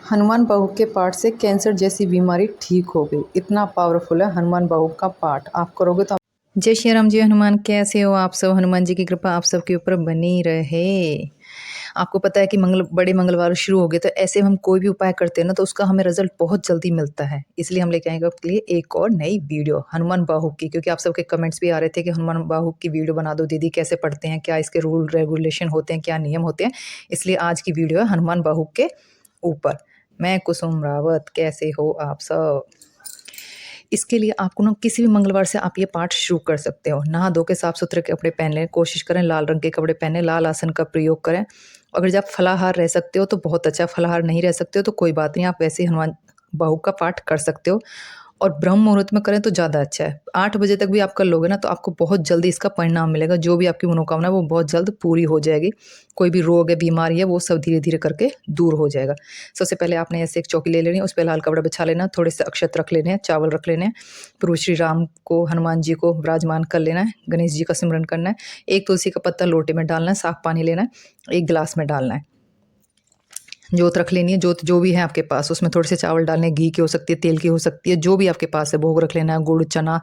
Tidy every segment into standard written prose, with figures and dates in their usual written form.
हनुमान बाहु के पाठ से कैंसर जैसी बीमारी ठीक हो गई। इतना पावरफुल है हनुमान बाहु का पाठ। आप करोगे तो जय श्री राम जी हनुमान, कैसे हो आप सब। हनुमान जी की कृपा आप सबके ऊपर बनी रहे। आपको पता है कि बड़े मंगलवार शुरू हो गए, तो ऐसे हम कोई भी उपाय करते हैं ना तो उसका हमें रिजल्ट बहुत जल्दी मिलता है। इसलिए हम लेके आएंगे आपके लिए एक और नई वीडियो हनुमान बाहु की, क्योंकि आप सबके कमेंट्स भी आ रहे थे कि हनुमान बाहु की वीडियो बना दो दीदी, कैसे पढ़ते हैं, क्या इसके रूल रेगुलेशन होते हैं, क्या नियम होते हैं। इसलिए आज की वीडियो है हनुमान बाहु के ऊपर। मैं कुसुम रावत, कैसे हो आप सब। इसके लिए आपको ना किसी भी मंगलवार से आप ये पाठ शुरू कर सकते हो। नहा धो के साफ सुथरे कपड़े पहन लें, कोशिश करें लाल रंग के कपड़े पहने, लाल आसन का प्रयोग करें। अगर जब फलाहार रह सकते हो तो बहुत अच्छा, फलाहार नहीं रह सकते हो तो कोई बात नहीं, आप वैसे ही हनुमान बाहु का पाठ कर सकते हो। और ब्रह्म मुहूर्त में करें तो ज़्यादा अच्छा है। 8 बजे तक भी आप कर लोगे ना तो आपको बहुत जल्दी इसका परिणाम मिलेगा। जो भी आपकी मनोकामना है वो बहुत जल्द पूरी हो जाएगी। कोई भी रोग है, बीमारी है, वो सब धीरे धीरे करके दूर हो जाएगा। सबसे पहले आपने ऐसे एक चौकी ले लेनी है, उस पर लाल कपड़ा बिछा लेना, थोड़े से अक्षत रख लेने हैं, चावल रख लेने हैं। प्रभु श्री राम को, हनुमान जी को विराजमान कर लेना है, गणेश जी का सिमरन करना है। एक तुलसी का पत्ता लोटे में डालना है, साफ पानी लेना है, एक गिलास में डालना है। जोत रख लेनी है, जोत जो भी है आपके पास, उसमें थोड़े से चावल डालने, घी की हो सकती है, तेल की हो सकती है, जो भी आपके पास है। भोग रख लेना है, गुड़, चना,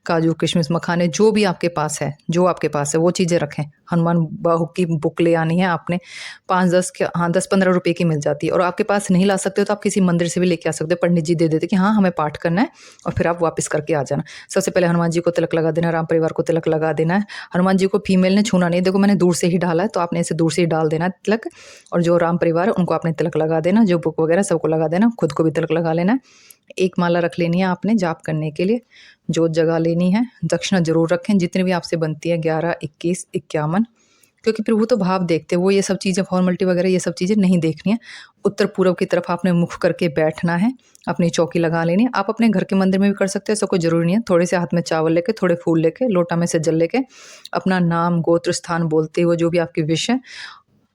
काजू, किशमिश, मखाने, जो भी आपके पास है, जो आपके पास है वो चीज़ें रखें। हनुमान बाहु की बुक ले आनी है आपने। 5-10 के, हाँ 10-15 रुपए की मिल जाती है। और आपके पास नहीं ला सकते हो तो आप किसी मंदिर से भी लेके आ सकते हो। पंडित जी दे देते कि हाँ हमें पाठ करना है, और फिर आप वापस करके आ जाना। सबसे पहले हनुमान जी को तिलक लगा देना, राम परिवार को तिलक लगा देना है। हनुमान जी को फीमेल ने छूना नहीं, देखो मैंने दूर से ही डाला है, तो आपने इसे दूर से ही डाल देना तिलक। और जो राम परिवार है उनको आपने तिलक लगा देना, जो बुक वगैरह सबको लगा देना, खुद को भी तिलक लगा लेना है। एक माला रख लेनी है आपने जाप करने के लिए। जोत जगा लेनी है। दक्षिणा जरूर रखें, जितनी भी आपसे बनती है, 11, 21, 51, क्योंकि प्रभु तो भाव देखते हैं, वो ये सब चीज़ें फॉर्मेलिटी वगैरह ये सब चीज़ें नहीं देखनी है। उत्तर पूर्व की तरफ आपने मुख करके बैठना है, अपनी चौकी लगा लेनी है। आप अपने घर के मंदिर में भी कर सकते हैं, ऐसा कोई जरूरी नहीं है। थोड़े से हाथ में चावल लेके, थोड़े फूल लेके, लोटा में से जल लेके, अपना नाम, गोत्र, स्थान बोलते हुए, जो भी आपकी विश है,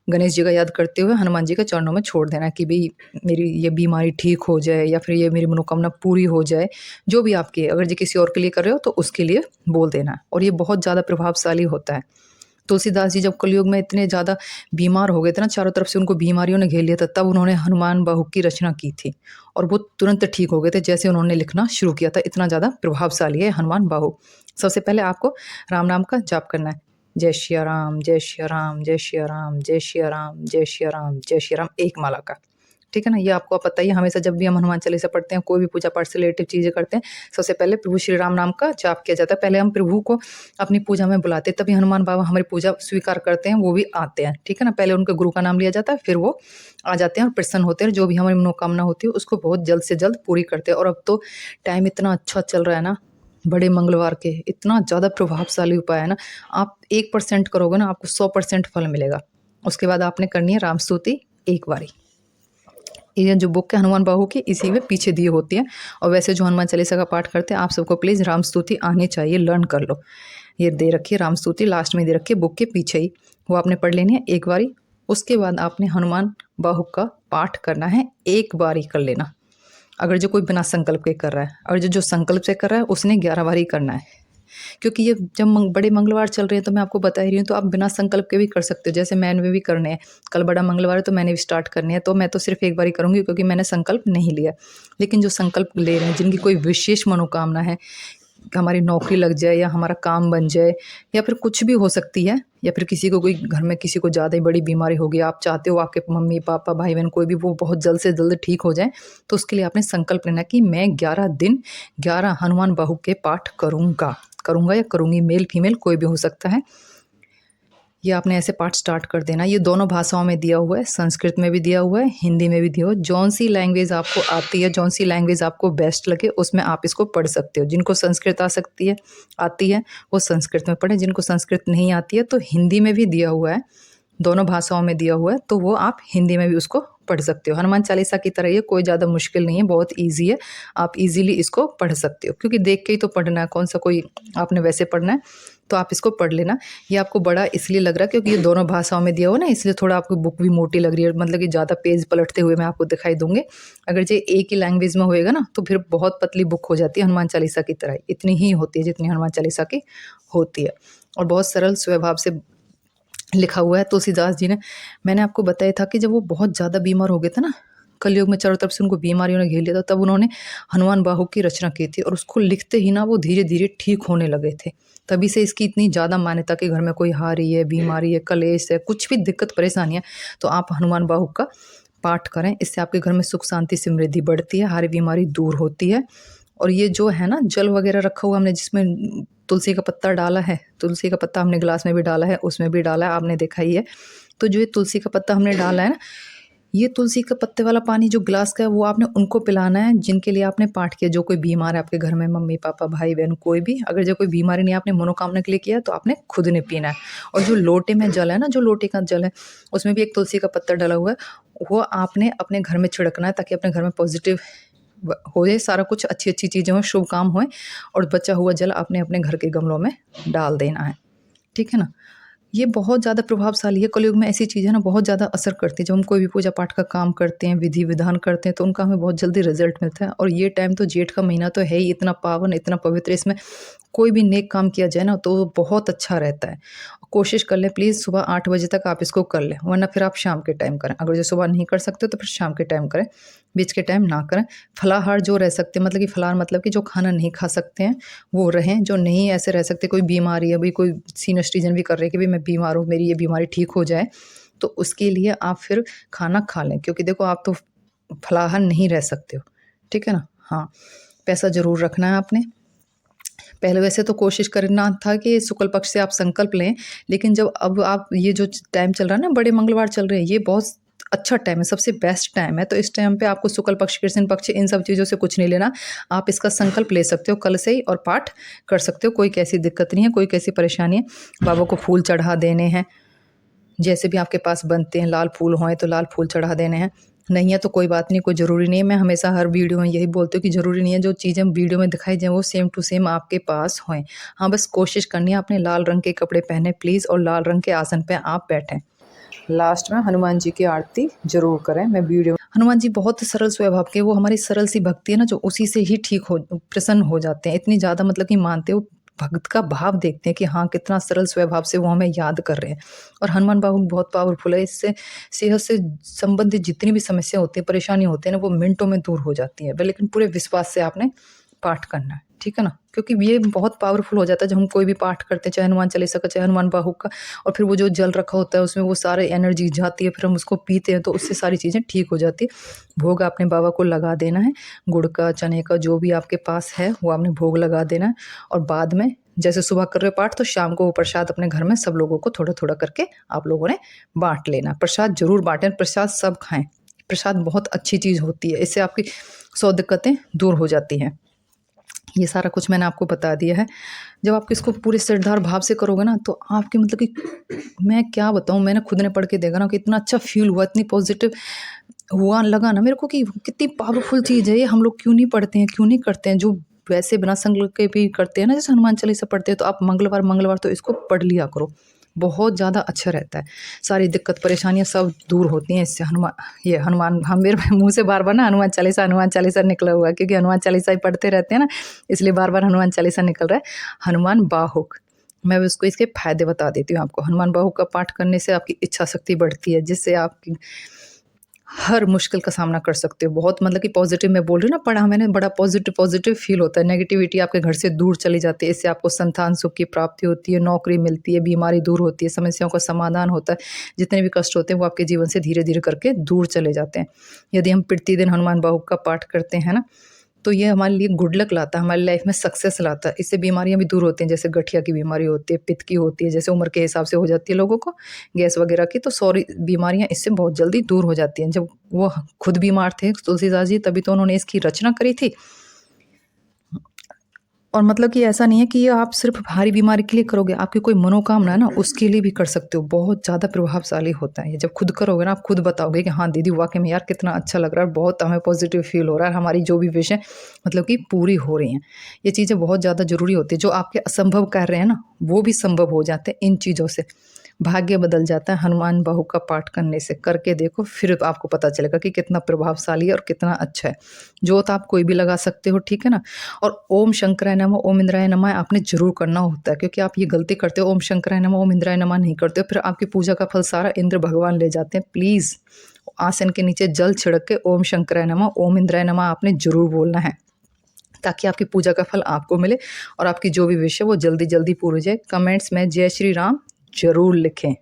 गणेश जी का याद करते हुए हनुमान जी के चरणों में छोड़ देना कि भाई मेरी ये बीमारी ठीक हो जाए, या फिर ये मेरी मनोकामना पूरी हो जाए। जो भी आपकी है, अगर जी किसी और के लिए कर रहे हो तो उसके लिए बोल देना। और ये बहुत ज़्यादा प्रभावशाली होता है। तुलसीदास जी जब कलयुग में इतने ज़्यादा बीमार हो गए थे ना, चारों तरफ से उनको बीमारियों ने घेर लिया था, तब उन्होंने हनुमान बाहु की रचना की थी। और वो तुरंत ठीक हो गए थे जैसे उन्होंने लिखना शुरू किया था। इतना ज़्यादा प्रभावशाली है हनुमान बाहु। सबसे पहले आपको राम नाम का जाप करना है। जय श्री राम, जय श्री राम, जय श्री राम, जय श्री राम, जय श्री राम, जय श्री राम, एक माला का। ठीक है ना। ये आपको पता ही है, हमेशा जब भी हम हनुमान चालीसा पढ़ते हैं, कोई भी पूजा पाठ से रिलेटेड चीज़ें करते हैं, सबसे पहले प्रभु श्री राम नाम का जाप किया जाता है। पहले हम प्रभु को अपनी पूजा में बुलाते हैं, तभी हनुमान बाबा हमारी पूजा स्वीकार करते हैं, वो भी आते हैं। ठीक है ना। पहले उनके गुरु का नाम लिया जाता है, फिर वो आ जाते हैं और प्रसन्न होते हैं। जो भी हमारी मनोकामना होती है उसको बहुत जल्द से जल्द पूरी करते हैं। और अब तो टाइम इतना अच्छा चल रहा है ना, बड़े मंगलवार के इतना ज़्यादा प्रभावशाली उपाय है ना। आप 1% करोगे ना, आपको 100% फल मिलेगा। उसके बाद आपने करनी है राम स्तुति एक बारी। ये जो बुक है हनुमान बाहु की, इसी में पीछे दी होती है। और वैसे जो हनुमान चालीसा का पाठ करते हैं, आप सबको प्लीज़ राम स्तुति आनी चाहिए, लर्न कर लो। ये दे रखी है राम स्तुति, लास्ट में दे रखी है बुक के पीछे ही, वो आपने पढ़ लेनी है एक बारी। उसके बाद आपने हनुमान बाहु का पाठ करना है, एक बारी कर लेना। अगर जो कोई बिना संकल्प के कर रहा है, और जो संकल्प से कर रहा है उसने 11 बार ही करना है। क्योंकि ये जब बड़े मंगलवार चल रहे हैं, तो मैं आपको बता ही रही हूँ, तो आप बिना संकल्प के भी कर सकते हो। जैसे मैंने भी करने हैं, कल बड़ा मंगलवार है तो मैंने भी स्टार्ट करनी है, तो मैं तो सिर्फ एक बार ही करूँगी क्योंकि मैंने संकल्प नहीं लिया। लेकिन जो संकल्प ले रहे हैं, जिनकी कोई विशेष मनोकामना है कि हमारी नौकरी लग जाए, या हमारा काम बन जाए, या फिर कुछ भी हो सकती है, या फिर किसी को, कोई घर में किसी को ज़्यादा ही बड़ी बीमारी हो गई, आप चाहते हो आपके मम्मी पापा भाई बहन कोई भी वो बहुत जल्द से जल्द ठीक हो जाए, तो उसके लिए आपने संकल्प लेना कि मैं 11 दिन 11 हनुमान बाहु के पाठ करूँगा या करूँगी। मेल फीमेल कोई भी हो सकता है। ये आपने ऐसे पाठ स्टार्ट कर देना। ये दोनों भाषाओं में दिया हुआ है, संस्कृत में भी दिया हुआ है, हिंदी में भी दिया हुआ है। जौन सी लैंग्वेज आपको आती है, जौन सी लैंग्वेज आपको बेस्ट लगे, उसमें आप इसको पढ़ सकते हो। जिनको संस्कृत आती है वो संस्कृत में पढ़ें, जिनको संस्कृत नहीं आती है तो हिंदी में भी दिया हुआ है, दोनों भाषाओं में दिया हुआ है, तो वो आप हिंदी में भी उसको पढ़ सकते हो। हनुमान चालीसा की तरह ये कोई ज़्यादा मुश्किल नहीं है, बहुत ईजी है। आप इजीली इसको पढ़ सकते हो, क्योंकि देख के ही तो पढ़ना है, कौन सा कोई आपने वैसे पढ़ना है, तो आप इसको पढ़ लेना। ये आपको बड़ा इसलिए लग रहा है क्योंकि ये दोनों भाषाओं में दिया हुआ ना, इसलिए थोड़ा आपको बुक भी मोटी लग रही है, मतलब कि ज़्यादा पेज पलटते हुए मैं आपको दिखाई दूंगी। अगर ये एक ही लैंग्वेज में होएगा ना तो फिर बहुत पतली बुक हो जाती है, हनुमान चालीसा की तरह इतनी ही होती है जितनी हनुमान चालीसा की होती है। और बहुत सरल स्वभाव से लिखा हुआ है तुलसीदास जी ने। मैंने आपको बताया था कि जब वो बहुत ज़्यादा बीमार हो गए थे ना, कलयुग में चारों तरफ से उनको बीमारियों ने घेर लिया था, तब उन्होंने हनुमान बाहु की रचना की थी और उसको लिखते ही ना वो धीरे धीरे ठीक होने लगे थे। तभी से इसकी इतनी ज़्यादा मान्यता कि घर में कोई हारी है, बीमारी है, कलेश है, कुछ भी दिक्कत परेशानी है तो आप हनुमान बाहु का पाठ करें। इससे आपके घर में सुख शांति समृद्धि बढ़ती है, हर बीमारी दूर होती है। और ये जो है ना जल वगैरह रखा हुआ हमने जिसमें तुलसी का पत्ता डाला है, तुलसी का पत्ता हमने गिलास में भी डाला है, उसमें भी डाला है, आपने देखा ही है। तो जो ये तुलसी का पत्ता हमने डाला है ना, ये तुलसी के पत्ते वाला पानी जो ग्लास का है वो आपने उनको पिलाना है जिनके लिए आपने पाठ किया। जो कोई बीमार है आपके घर में, मम्मी पापा भाई बहन कोई भी, अगर जो कोई बीमारी नहीं आपने मनोकामना के लिए किया तो आपने खुद ने पीना है। और जो लोटे में जल है ना, जो लोटे का जल है उसमें भी एक तुलसी का पत्ता डला हुआ है, वो आपने अपने घर में छिड़कना है ताकि अपने घर में पॉजिटिव हो जाए, सारा कुछ अच्छी अच्छी चीज़ें हों, शुभ काम हों। और बचा हुआ जल आपने अपने घर के गमलों में डाल देना है, ठीक है ना। ये बहुत ज़्यादा प्रभावशाली है। कलयुग में ऐसी चीज़ें ना बहुत ज़्यादा असर करती है। जब हम कोई भी पूजा पाठ का काम करते हैं, विधि विधान करते हैं तो उनका हमें बहुत जल्दी रिजल्ट मिलता है। और ये टाइम तो जेठ का महीना तो है ही इतना पावन, इतना पवित्र, इसमें कोई भी नेक काम किया जाए ना तो बहुत अच्छा रहता है। कोशिश कर लें प्लीज़ सुबह 8 बजे तक आप इसको कर लें, वरना फिर आप शाम के टाइम करें। अगर जो सुबह नहीं कर सकते तो फिर शाम के टाइम करें, बीच के टाइम ना करें। फलाहार जो रह सकते हैं, मतलब कि फलाहार मतलब कि जो खाना नहीं खा सकते हैं वो रहें, जो नहीं ऐसे रह सकते, कोई बीमारी है, भाई कोई सीनियर सिटीजन भी कर रहे हैं कि भाई मैं बीमार हूँ, मेरी ये बीमारी ठीक हो जाए, तो उसके लिए आप फिर खाना खा लें। क्योंकि देखो आप तो फलाहार नहीं रह सकते हो, ठीक है ना। हाँ, पैसा ज़रूर रखना है आपने। पहले वैसे तो कोशिश करना था कि शुक्ल पक्ष से आप संकल्प लें, लेकिन जब अब आप ये जो टाइम चल रहा है ना, बड़े मंगलवार चल रहे हैं, ये बहुत अच्छा टाइम है, सबसे बेस्ट टाइम है। तो इस टाइम पे आपको शुक्ल पक्ष, कृष्ण पक्ष, इन सब चीज़ों से कुछ नहीं लेना। आप इसका संकल्प ले सकते हो कल से ही और पाठ कर सकते हो। कोई कैसी दिक्कत नहीं है, कोई कैसी परेशानी है। बाबा को फूल चढ़ा देने हैं, जैसे भी आपके पास बनते हैं, लाल फूल हों तो लाल फूल चढ़ा देने हैं। नहीं है तो कोई बात नहीं, कोई ज़रूरी नहीं है। मैं हमेशा हर वीडियो में यही बोलती हूँ कि ज़रूरी नहीं है जो चीज़ें वीडियो में दिखाई जाए वो सेम टू सेम आपके पास हों। हाँ, बस कोशिश करनी है आपने लाल रंग के कपड़े पहने प्लीज़, और लाल रंग के आसन पे आप बैठें। लास्ट में हनुमान जी की आरती ज़रूर करें। मैं वीडियो, हनुमान जी बहुत सरल स्वभाव के, वो हमारी सरल सी भक्ति है ना जो उसी से ही ठीक हो, प्रसन्न हो जाते हैं। इतनी ज़्यादा मतलब कि मानते हो, भक्त का भाव देखते हैं कि हाँ कितना सरल स्वभाव से वो हमें याद कर रहे हैं। और हनुमान बाहु बहुत पावरफुल है। इससे सेहत से संबंधित जितनी भी समस्या होती है, परेशानी होती है ना, वो मिनटों में दूर हो जाती है। लेकिन पूरे विश्वास से आपने पाठ करना है, ठीक है ना। क्योंकि ये बहुत पावरफुल हो जाता है जब हम कोई भी पाठ करते हैं, चाहे हनुमान चालीसा का, चाहे हनुमान बाहु का। और फिर वो जो जल रखा होता है उसमें वो सारे एनर्जी जाती है, फिर हम उसको पीते हैं तो उससे सारी चीज़ें ठीक हो जाती है। भोग आपने बाबा को लगा देना है, गुड़ का, चने का, जो भी आपके पास है वो आपने भोग लगा देना है। और बाद में जैसे सुबह कर रहे हो पाठ तो शाम को वो प्रसाद अपने घर में सब लोगों को थोड़ा थोड़ा करके आप लोगों ने बांट लेना। प्रसाद जरूर बांटें, प्रसाद सब खाएं। प्रसाद बहुत अच्छी चीज़ होती है, इससे आपकी 100 दिक्कतें दूर हो जाती हैं। ये सारा कुछ मैंने आपको बता दिया है। जब आप इसको पूरे श्रद्धार भाव से करोगे ना तो आपके मतलब कि मैं क्या बताऊँ, मैंने खुद ने पढ़ के देखा ना कि इतना अच्छा फील हुआ, इतनी पॉजिटिव हुआ, लगा ना मेरे को कि कितनी पावरफुल चीज़ है ये। हम लोग क्यों नहीं पढ़ते हैं, क्यों नहीं करते हैं? जो वैसे बिना संकल्प के भी करते हैं ना, जैसे हनुमान चालीसा पढ़ते हैं, तो आप मंगलवार मंगलवार तो इसको पढ़ लिया करो, बहुत ज़्यादा अच्छा रहता है। सारी दिक्कत परेशानियाँ सब दूर होती हैं इससे। हनुमान, हम मेरे मुँह से बार बार ना हनुमान चालीसा निकला हुआ है, क्योंकि हनुमान चालीसा ही पढ़ते रहते हैं ना, इसलिए बार बार हनुमान चालीसा निकल रहा है। हनुमान बाहुक, मैं उसको इसके फ़ायदे बता देती हूँ आपको। हनुमान बाहुक का पाठ करने से आपकी इच्छा शक्ति बढ़ती है, जिससे आपकी हर मुश्किल का सामना कर सकते हो। बहुत मतलब कि पॉजिटिव मैं बोल रही हूँ ना, पढ़ा मैंने, बड़ा पॉजिटिव फील होता है। नेगेटिविटी आपके घर से दूर चली जाती है। इससे आपको संतान सुख की प्राप्ति होती है, नौकरी मिलती है, बीमारी दूर होती है, समस्याओं का समाधान होता है। जितने भी कष्ट होते हैं वो आपके जीवन से धीरे धीरे करके दूर चले जाते हैं। यदि हम प्रतिदिन हनुमान बाहुक का पाठ करते हैं ना, तो ये हमारे लिए गुड लक लाता है, हमारी लाइफ में सक्सेस लाता है। इससे बीमारियां भी दूर होती हैं, जैसे गठिया की बीमारी होती है, पित्त की होती है, जैसे उम्र के हिसाब से हो जाती है लोगों को, गैस वगैरह की, तो सॉरी बीमारियां इससे बहुत जल्दी दूर हो जाती हैं। जब वो खुद बीमार थे तुलसीदास जी, तभी तो उन्होंने इसकी रचना करी थी। और मतलब कि ऐसा नहीं है कि ये आप सिर्फ भारी बीमारी के लिए करोगे, आपकी कोई मनोकामना है ना उसके लिए भी कर सकते हो। बहुत ज़्यादा प्रभावशाली होता है ये। जब खुद करोगे ना, आप खुद बताओगे कि हाँ दीदी वाकई में यार कितना अच्छा लग रहा है, बहुत हमें पॉजिटिव फील हो रहा है, हमारी जो भी विश है मतलब कि पूरी हो रही हैं। ये चीज़ें बहुत ज़्यादा ज़रूरी होती है। जो आपके असंभव कर रहे हैं ना वो भी संभव हो जाते हैं इन चीज़ों से। भाग्य बदल जाता है हनुमान बाहु का पाठ करने से। करके देखो, फिर आपको पता चलेगा कि कितना प्रभावशाली है और कितना अच्छा है। जोत आप कोई भी लगा सकते हो, ठीक है ना। और ओम शंकराय नमः, ओम इंद्राय नमः आपने जरूर करना होता है, क्योंकि आप ये गलती करते हो, ओम शंकराय नमः, ओम इंद्राय नमः नहीं करते हो, फिर आपकी पूजा का फल सारा इंद्र भगवान ले जाते हैं। प्लीज़ आसन के नीचे जल छिड़क के ओम शंकराय नमः, ओम इंद्राय नमः आपने जरूर बोलना है, ताकि आपकी पूजा का फल आपको मिले और आपकी जो भी विश है वो जल्दी जल्दी पूरी हो जाए। कमेंट्स में जय श्री राम जरूर लिखें।